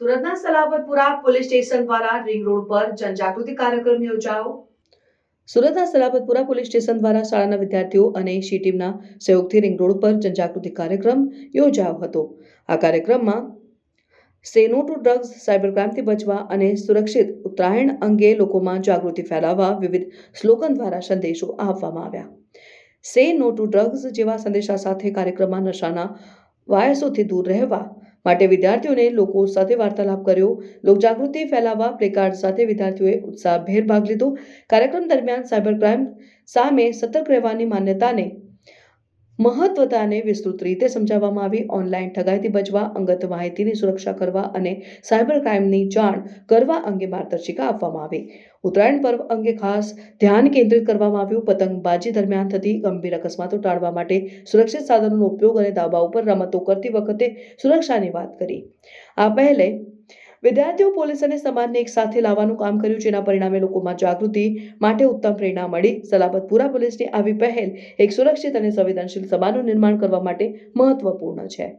સુરતના Salabatpura police station દ્વારા ring road પર જનજાગૃતિ કાર્યક્રમ યોજાયો। સુરતના સલાબતપુરા પોલીસ સ્ટેશન દ્વારા શાળાના વિદ્યાર્થીઓ અને સી ટીમના સહયોગથી રિંગ રોડ પર જનજાગૃતિ કાર્યક્રમ યોજાયો હતો। આ કાર્યક્રમમાં સે નો ટુ ડ્રગ્સ, સાયબર ક્રાઇમથી બચવા અને સુરક્ષિત ઉત્તરાયણ અંગે લોકોમાં જાગૃતિ ફેલાવવા વિવિધ સ્લોગન દ્વારા સંદેશો આપવામાં આવ્યા। સે નો ટુ ડ્રગ્સ જેવા સંદેશા સાથે કાર્યક્રમમાં નશાના વાયસોથી દૂર રહેવા માટે વિદ્યાર્થીઓને લોકો સાથે વાર્તાલાપ કર્યો। લોકજાગૃતિ ફેલાવવા પ્લેકાર્ડ સાથે વિદ્યાર્થીઓએ ઉત્સાહભેર ભાગ લીધો। કાર્યક્રમ દરમિયાન સાયબર ક્રાઇમ સામે સતર્ક રહેવાની માન્યતાને મહત્વતાને વિસ્તૃત રીતે સમજાવવામાં આવી। ઓનલાઈન ઠગાઈથી બચવા, અંગત માહિતીની સુરક્ષા કરવા અને સાયબર ક્રાઇમની જાણ કરવા અંગે માર્ગદર્શિકા આપવામાં આવી। ઉત્તરાયણ પર્વ અંગે ખાસ ધ્યાન કેન્દ્રિત કરવામાં આવ્યું। પતંગબાજી દરમિયાન થતી ગંભીર અકસ્માતો ટાળવા માટે સુરક્ષિત સાધનોનો ઉપયોગ અને ધાબા ઉપર રમતો કરતી વખતે સુરક્ષાની વાત કરી। આ પહેલે વિદ્યાર્થીઓ, પોલીસ અને સમાજને એક સાથે લાવવાનું કામ કર્યું, જેના પરિણામે લોકોમાં જાગૃતિ માટે ઉત્તમ પ્રેરણા મળી। સલાબતપુરા પોલીસની આવી પહેલ એક સુરક્ષિત અને સંવેદનશીલ સમાજનું નિર્માણ કરવા માટે મહત્વપૂર્ણ છે।